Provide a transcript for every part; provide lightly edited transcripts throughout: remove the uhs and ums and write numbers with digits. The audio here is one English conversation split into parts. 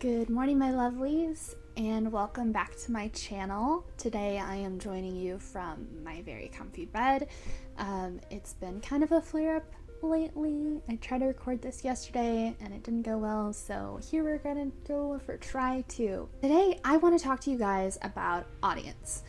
Good morning, my lovelies, and welcome back to my channel. Today I am joining you from my very comfy bed. It's been kind of a flare-up lately. I tried to record this yesterday and it didn't go well, so here we're gonna go for try 2. Today I want to talk to you guys about audience.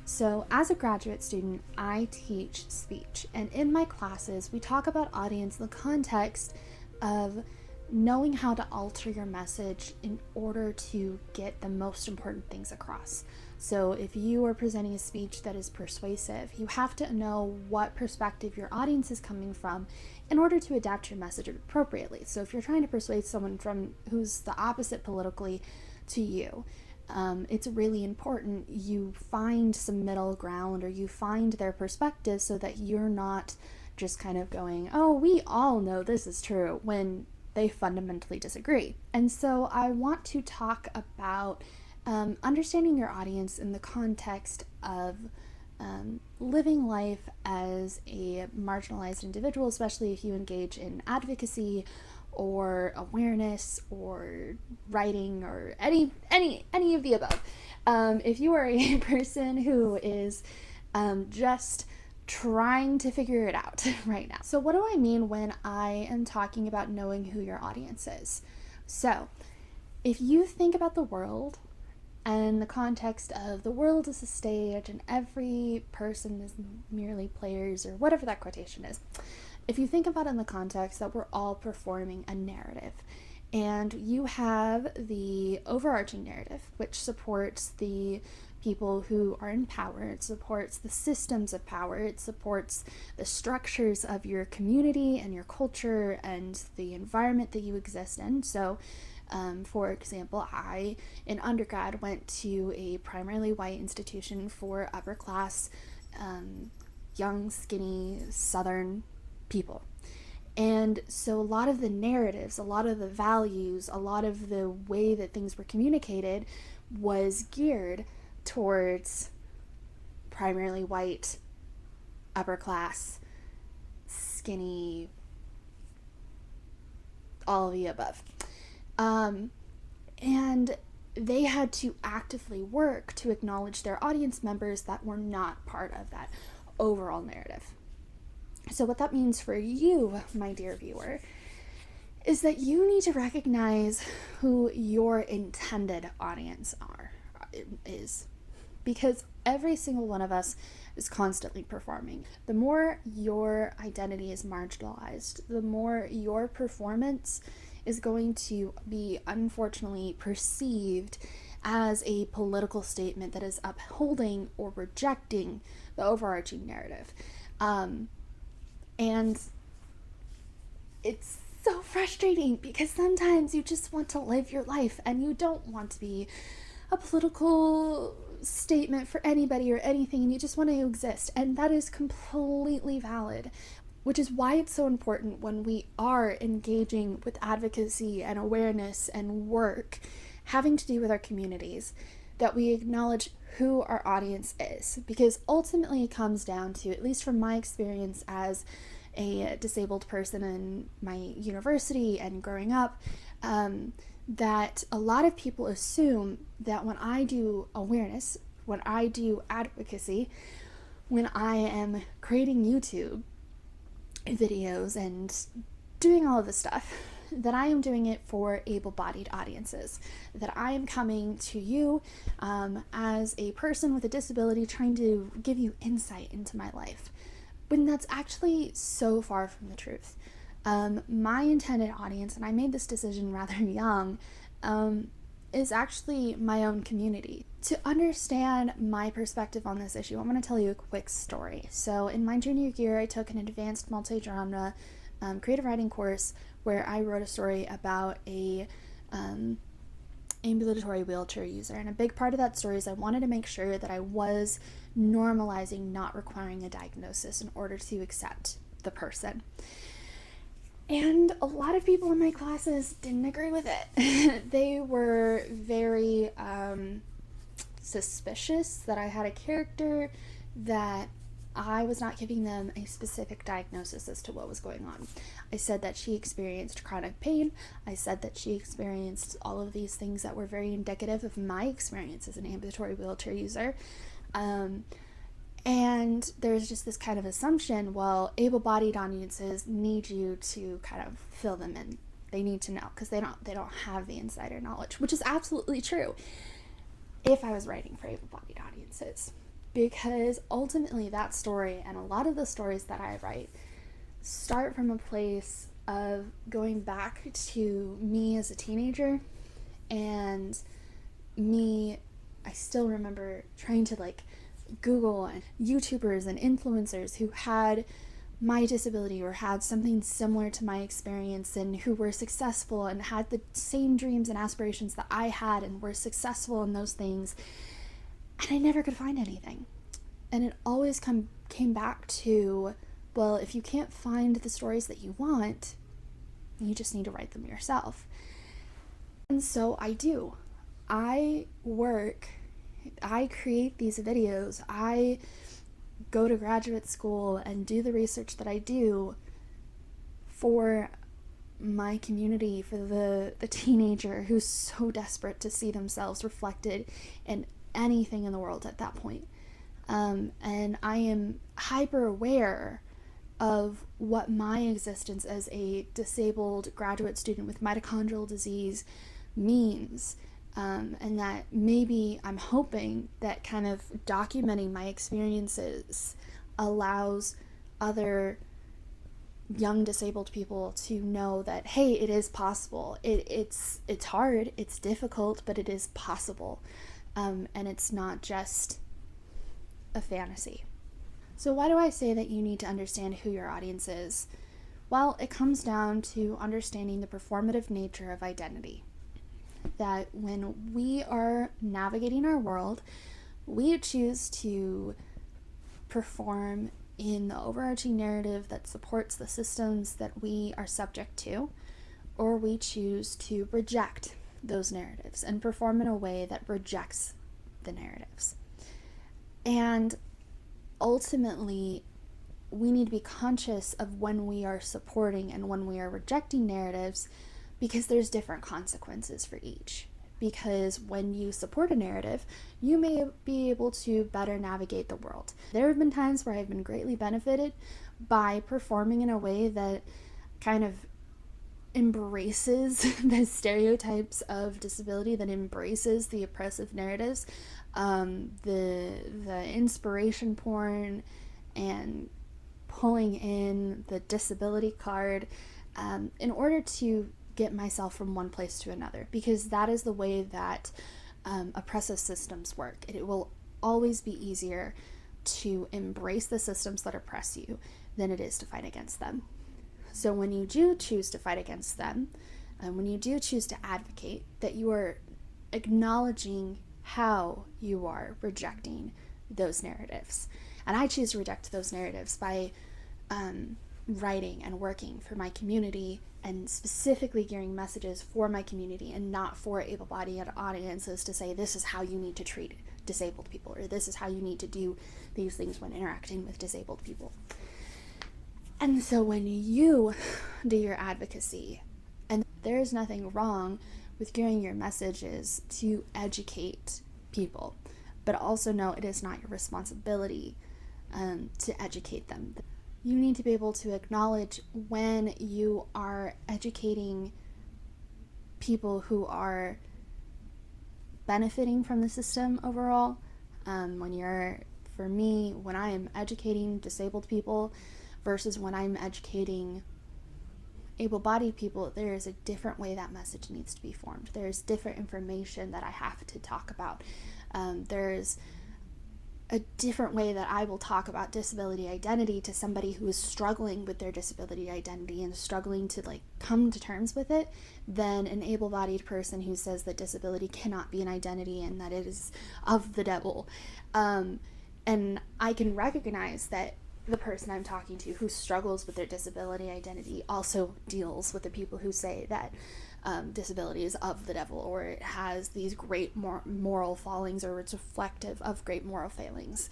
So as a graduate student, I teach speech, and in my classes, we talk about audience in the context of knowing how to alter your message in order to get the most important things across. So if you are presenting a speech that is persuasive, you have to know what perspective your audience is coming from in order to adapt your message appropriately. So if you're trying to persuade someone from who's the opposite politically to you, it's really important you find some middle ground, or you find their perspective, so that you're not just kind of going, oh, we all know this is true, when they fundamentally disagree. And so I want to talk about understanding your audience in the context of living life as a marginalized individual, especially if you engage in advocacy or awareness or writing or any of the above. If you are a person who is just trying to figure it out right now. So what do I mean when I am talking about knowing who your audience is? So if you think about the world and the context of the world as a stage and every person is merely players, or whatever that quotation is, if you think about it in the context that we're all performing a narrative, and you have the overarching narrative, which supports the people who are in power, it supports the systems of power, it supports the structures of your community and your culture and the environment that you exist in. So for example, I, in undergrad, went to a primarily white institution for upper class, young, skinny, Southern people. And so a lot of the narratives, a lot of the values, a lot of the way that things were communicated was geared towards primarily white, upper class, skinny, all of the above. And they had to actively work to acknowledge their audience members that were not part of that overall narrative. So what that means for you, my dear viewer, is that you need to recognize who your intended audience is. Because every single one of us is constantly performing. The more your identity is marginalized, the more your performance is going to be, unfortunately, perceived as a political statement that is upholding or rejecting the overarching narrative. And it's so frustrating because sometimes you just want to live your life and you don't want to be a political statement for anybody or anything, and you just want to exist, and that is completely valid, which is why it's so important when we are engaging with advocacy and awareness and work having to do with our communities, that we acknowledge who our audience is, because ultimately it comes down to, at least from my experience as a disabled person in my university and growing up, that a lot of people assume that when I do awareness, when I do advocacy, when I am creating YouTube videos and doing all of this stuff, that I am doing it for able-bodied audiences, that I am coming to you as a person with a disability, trying to give you insight into my life, when that's actually so far from the truth. My intended audience, and I made this decision rather young, is actually my own community. To understand my perspective on this issue, I'm going to tell you a quick story. So in my junior year, I took an advanced multi-genre creative writing course where I wrote a story about a ambulatory wheelchair user, and a big part of that story is I wanted to make sure that I was normalizing not requiring a diagnosis in order to accept the person. And a lot of people in my classes didn't agree with it. They were very suspicious that I had a character that I was not giving them a specific diagnosis as to what was going on. I said that she experienced chronic pain. I said that she experienced all of these things that were very indicative of my experience as an ambulatory wheelchair user. And there's just this kind of assumption, well, able-bodied audiences need you to kind of fill them in. They need to know because they don't have the insider knowledge, which is absolutely true if I was writing for able-bodied audiences. Because ultimately that story and a lot of the stories that I write start from a place of going back to me as a teenager, and I still remember trying to Google and YouTubers and influencers who had my disability or had something similar to my experience and who were successful and had the same dreams and aspirations that I had and were successful in those things. And I never could find anything. And it always came back to, well, if you can't find the stories that you want, you just need to write them yourself. And so I do. I create these videos. I go to graduate school and do the research that I do for my community, for the teenager who's so desperate to see themselves reflected in anything in the world at that point. And I am hyper aware of what my existence as a disabled graduate student with mitochondrial disease means. And that maybe I'm hoping that kind of documenting my experiences allows other young disabled people to know that, hey, it is possible. It's hard, it's difficult, but it is possible. And it's not just a fantasy. So why do I say that you need to understand who your audience is? Well, it comes down to understanding the performative nature of identity. That when we are navigating our world, we choose to perform in the overarching narrative that supports the systems that we are subject to, or we choose to reject those narratives and perform in a way that rejects the narratives. And ultimately, we need to be conscious of when we are supporting and when we are rejecting narratives, because there's different consequences for each. Because when you support a narrative, you may be able to better navigate the world. There have been times where I've been greatly benefited by performing in a way that kind of embraces the stereotypes of disability, that embraces the oppressive narratives, the inspiration porn, and pulling in the disability card in order to get myself from one place to another, because that is the way that oppressive systems work. It will always be easier to embrace the systems that oppress you than it is to fight against them. So when you do choose to fight against them, and when you do choose to advocate, that you are acknowledging how you are rejecting those narratives. And I choose to reject those narratives by writing and working for my community, and specifically gearing messages for my community and not for able-bodied audiences to say, this is how you need to treat disabled people, or this is how you need to do these things when interacting with disabled people. And so when you do your advocacy, and there's nothing wrong with gearing your messages to educate people, but also know it is not your responsibility to educate them. You need to be able to acknowledge when you are educating people who are benefiting from the system overall. When I am educating disabled people versus when I'm educating able-bodied people, there is a different way that message needs to be formed. There's different information that I have to talk about. There's a different way that I will talk about disability identity to somebody who is struggling with their disability identity and struggling to come to terms with it than an able-bodied person who says that disability cannot be an identity and that it is of the devil. And I can recognize that the person I'm talking to who struggles with their disability identity also deals with the people who say that disability is of the devil, or it has these great moral failings, or it's reflective of great moral failings.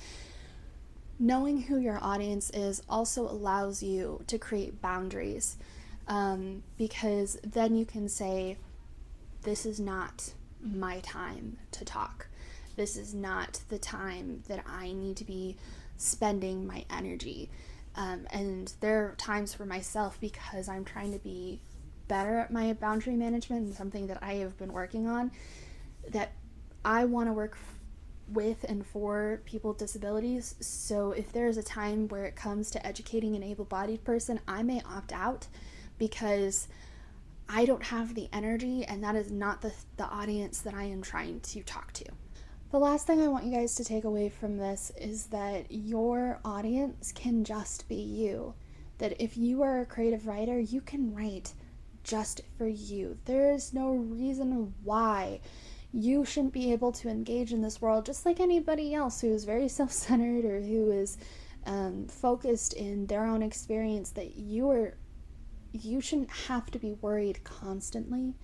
Knowing who your audience is also allows you to create boundaries, because then you can say, this is not my time to talk. This is not the time that I need to be spending my energy. And there are times for myself, because I'm trying to be better at my boundary management and something that I have been working on, that I want to work with and for people with disabilities. So if there's a time where it comes to educating an able-bodied person, I may opt out because I don't have the energy, and that is not the audience that I am trying to talk to. The last thing I want you guys to take away from this is that your audience can just be you. That if you are a creative writer, you can write just for you. There is no reason why you shouldn't be able to engage in this world just like anybody else who is very self-centered or who is focused in their own experience. That you shouldn't have to be worried constantly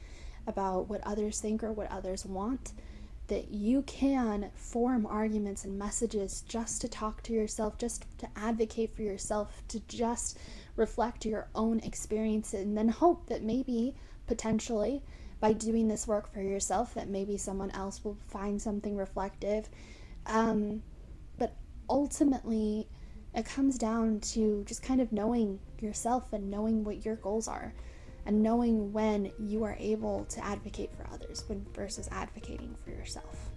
about what others think or what others want. That you can form arguments and messages just to talk to yourself, just to advocate for yourself, to just reflect your own experience, and then hope that maybe, potentially, by doing this work for yourself, that maybe someone else will find something reflective. But ultimately, it comes down to just kind of knowing yourself and knowing what your goals are, and knowing when you are able to advocate for others versus advocating for yourself.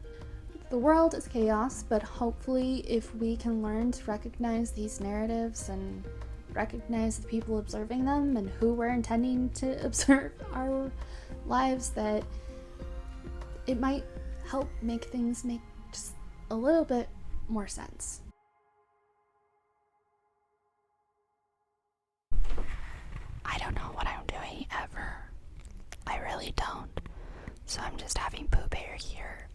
The world is chaos, but hopefully if we can learn to recognize these narratives and recognize the people observing them and who we're intending to observe our lives, that it might help make things make just a little bit more sense. I don't know what I'm doing ever. I really don't. So I'm just having poop air here.